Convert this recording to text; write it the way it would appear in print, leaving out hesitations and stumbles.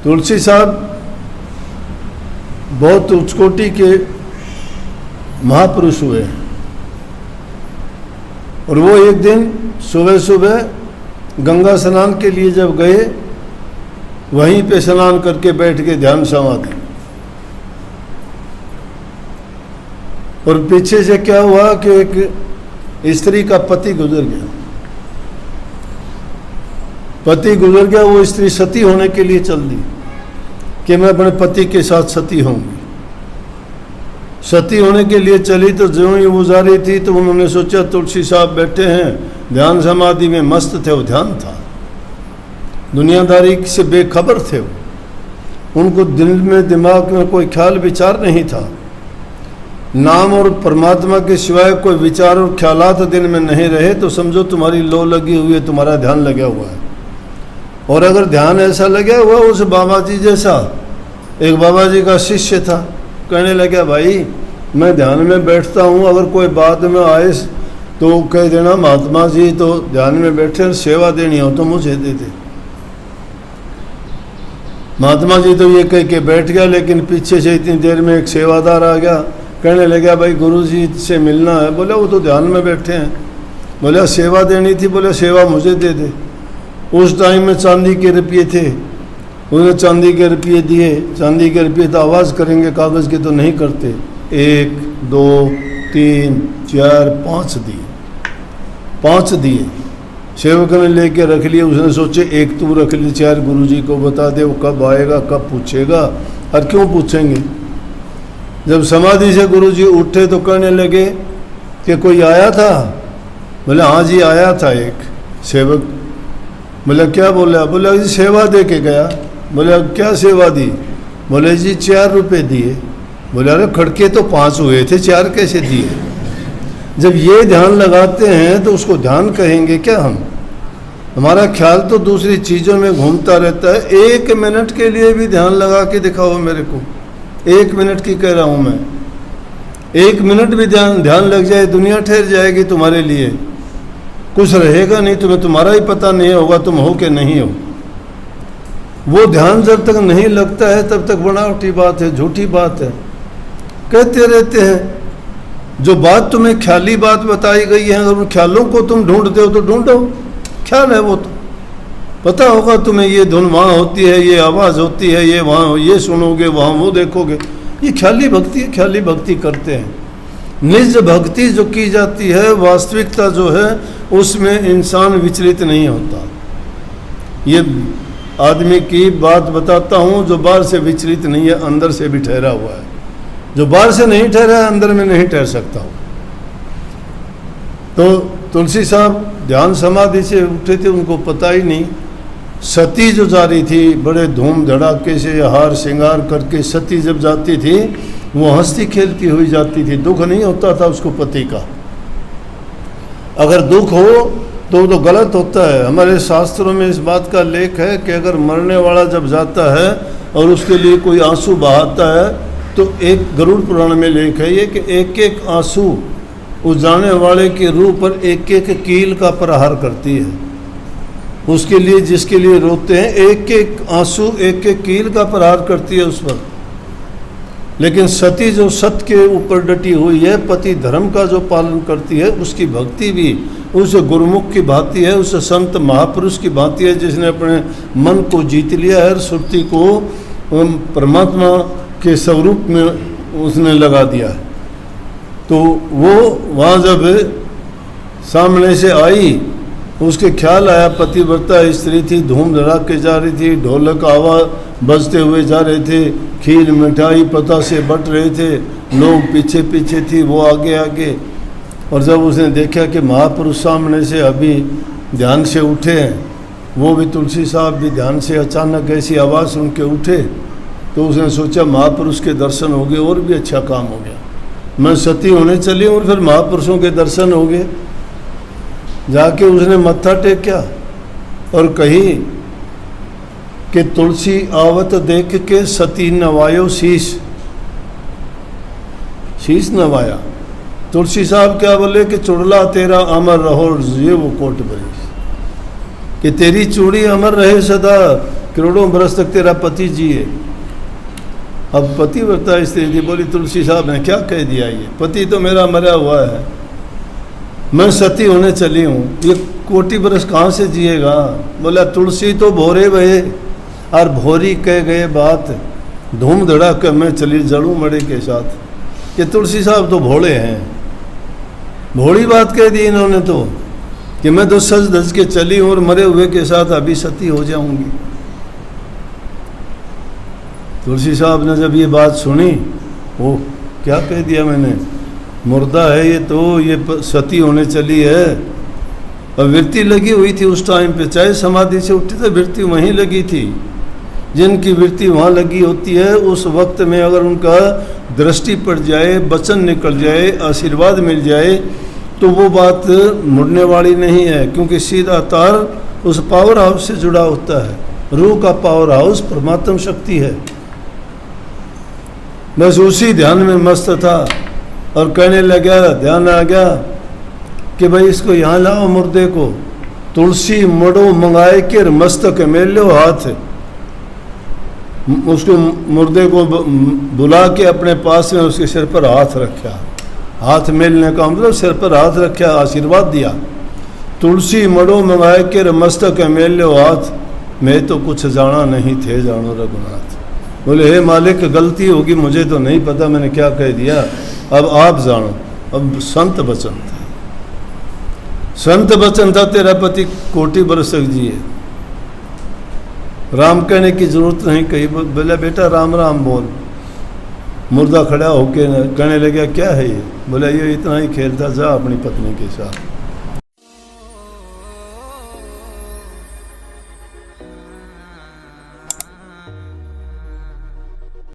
तुलसी साहब बहुत उच्च कोटि के महापुरुष हुए और वो एक दिन सुबह सुबह गंगा स्नान के लिए जब गए, वहीं पे स्नान करके बैठ के ध्यान समाधि। और पीछे से क्या हुआ कि एक स्त्री का पति गुजर गया। पति गुजर गया, वो स्त्री सती होने के लिए चल दी कि मैं अपने पति के साथ सती होंगी। सती होने के लिए चली तो जो ही वो जा रही थी तो उन्होंने सोचा तुलसी साहब बैठे हैं ध्यान समाधि में मस्त थे, वो ध्यान था, दुनियादारी से बेखबर थे वो। उनको दिल में दिमाग में कोई ख्याल विचार नहीं था, नाम और परमात्मा के सिवाय कोई विचार और ख्यालात दिन में नहीं रहे तो समझो तुम्हारी लो लगी हुई है, तुम्हारा ध्यान लगा हुआ है। और अगर ध्यान ऐसा लगा हुआ उस बाबा जी जैसा, एक बाबा जी का शिष्य था, कहने लगा भाई मैं ध्यान में बैठता हूँ, अगर कोई बाद में आए तो कह देना महात्मा जी तो ध्यान में बैठे, सेवा देनी हो तो मुझे दे दे। महात्मा जी तो ये कह के बैठ गया, लेकिन पीछे से इतनी देर में एक सेवादार आ गया, कहने लगा भाई गुरु जी से मिलना है। बोला वो तो ध्यान में बैठे हैं। बोला सेवा देनी थी। बोला सेवा मुझे दे दे। उस टाइम में चांदी के रुपये थे, उन्हें चांदी के रुपये दिए। चांदी के रुपये तो आवाज़ करेंगे, कागज़ के तो नहीं करते। 1 2 3 4 5 दिए, 5 दिए। सेवक ने लेके रख लिए। उसने सोचे एक तू रख ली, 4 गुरु जी को बता दे, वो कब आएगा कब पूछेगा। और क्यों पूछेंगे। जब समाधि से गुरु जी उठे तो कहने लगे कि कोई आया था। बोले हाँ जी आया था एक सेवक। बोला क्या बोला। बोला जी सेवा दे के गया। बोला क्या सेवा दी। बोले जी 4 रुपये दिए। बोले अरे खड़के तो 5 हुए थे, 4 कैसे दिए। जब ये ध्यान लगाते हैं तो उसको ध्यान कहेंगे क्या हम। हमारा ख्याल तो दूसरी चीज़ों में घूमता रहता है। 1 मिनट के लिए भी ध्यान लगा के दिखाओ मेरे को। 1 मिनट की कह रहा हूँ मैं। 1 मिनट भी ध्यान लग जाए, दुनिया ठहर जाएगी तुम्हारे लिए। कुछ रहेगा नहीं, तुम्हें तुम्हारा ही पता नहीं होगा तुम हो कि नहीं हो। वो ध्यान जब तक नहीं लगता है तब तक बनावटी बात है, झूठी बात है। कहते रहते हैं जो बात तुम्हें ख्याली बात बताई गई है, अगर उन ख्यालों को तुम ढूंढते हो तो ढूंढो, ख्याल है वो तो। पता होगा तुम्हें ये धुन वहाँ होती है, ये आवाज़ होती है, ये वहाँ ये सुनोगे, वहाँ वो देखोगे। ये ख्याली भक्ति है, ख्याली भक्ति करते हैं। निज भक्ति जो की जाती है, वास्तविकता जो है उसमें इंसान विचलित नहीं होता। ये आदमी की बात बताता हूँ जो बाहर से विचलित नहीं है, अंदर से भी ठहरा हुआ है। जो बाहर से नहीं ठहरा है अंदर में नहीं ठहर सकता हो। तो तुलसी साहब ध्यान समाधि से उठे थे, उनको पता ही नहीं। सती जो जा रही थी बड़े धूम धड़ाके से हार श्रृंगार करके, सती जब जाती थी वो हंसती खेलती हुई जाती थी। दुख नहीं होता था उसको पति का। अगर दुख हो तो वो तो गलत होता है। हमारे शास्त्रों में इस बात का लेख है कि अगर मरने वाला जब जाता है और उसके लिए कोई आंसू बहाता है तो एक गरुड़ पुराण में लेख है ये कि एक एक आंसू उस जाने वाले की रूह पर एक एक कील का प्रहार करती है। उसके लिए जिसके लिए रोते हैं एक एक आंसू एक एक कील का प्रहार करती है उस पर। लेकिन सती जो सत्य के ऊपर डटी हुई है, पति धर्म का जो पालन करती है, उसकी भक्ति भी उस गुरुमुख की भांति है, उस संत महापुरुष की भांति है जिसने अपने मन को जीत लिया है, श्रुति को परमात्मा के स्वरूप में उसने लगा दिया है। तो वो वहाँ जब सामने से आई, उसके ख्याल आया पतिव्रता स्त्री थी, धूम धड़ाक के जा रही थी, ढोलक आवाज़ बजते हुए जा रहे थे, खीर मिठाई पता से बट रहे थे, लोग पीछे पीछे थी, वो आगे आगे। और जब उसने देखा कि महापुरुष सामने से अभी ध्यान से उठे हैं, वो भी तुलसी साहब भी ध्यान से अचानक ऐसी आवाज़ सुन के उठे, तो उसने सोचा महापुरुष के दर्शन हो गए और भी अच्छा काम हो गया। मैं सती होने चली और फिर महापुरुषों के दर्शन हो गए। जाके उसने मत्था टेका और कही कि तुलसी आवत देख के सती नवायो शीश। शीश नवाया। तुलसी साहब क्या बोले कि चुड़ला तेरा अमर रहो, ये वो कोट बनी कि तेरी चूड़ी अमर रहे सदा, करोड़ों बरस तक तेरा पति जिए। अब पतिव्रता स्त्री थी, बोली तुलसी साहब ने क्या कह दिया, ये पति तो मेरा मरा हुआ है, मैं सती होने चली हूँ, ये कोटि बरस कहाँ से जिएगा। बोला तुलसी तो भोरे भये और भोरी कह गए बात, धूम धड़ाका मैं चली जड़ू मड़े के साथ। ये तुलसी साहब तो भोले हैं, भोली बात कह दी इन्होंने तो कि मैं तो सज धज के चली हूँ और मरे हुए के साथ अभी सती हो जाऊंगी। तुलसी साहब ने जब ये बात सुनी, ओ क्या कह दिया मैंने, मुर्दा है ये तो, ये सती होने चली है। और वृत्ति लगी हुई थी उस टाइम पे, चाहे समाधि से उठी तो वृत्ति वहीं लगी थी। जिनकी वृत्ति वहाँ लगी होती है उस वक्त में अगर उनका दृष्टि पड़ जाए, वचन निकल जाए, आशीर्वाद मिल जाए, तो वो बात मुड़ने वाली नहीं है, क्योंकि सीधा तार उस पावर हाउस से जुड़ा होता है। रूह का पावर हाउस परमात्म शक्ति है। बस उसी ध्यान में मस्त था और कहने लगा, ध्यान आ गया कि भाई इसको यहाँ लाओ मुर्दे को, तुलसी मड़ो मंगाए के मस्तक मेल लो हाथ। उसको मुर्दे को बुला के अपने पास में उसके सिर पर हाथ रखा। हाथ मेलने का मतलब सिर पर हाथ रखा, आशीर्वाद दिया। तुलसी मड़ो मंगाए के मस्तक मेल लो हाथ, मैं तो कुछ जाना नहीं थे जानो रघुनाथ। बोले हे मालिक गलती होगी, मुझे तो नहीं पता मैंने क्या कह दिया, अब आप जानो। अब संत वचन था, संत वचन था, तेरा पति कोटि बरस तक जिए। राम कहने की जरूरत नहीं कही, बोला बेटा राम राम बोल। मुर्दा खड़ा होके कहने लगा क्या है ये, बोला ये इतना ही खेल था, जा अपनी पत्नी के साथ।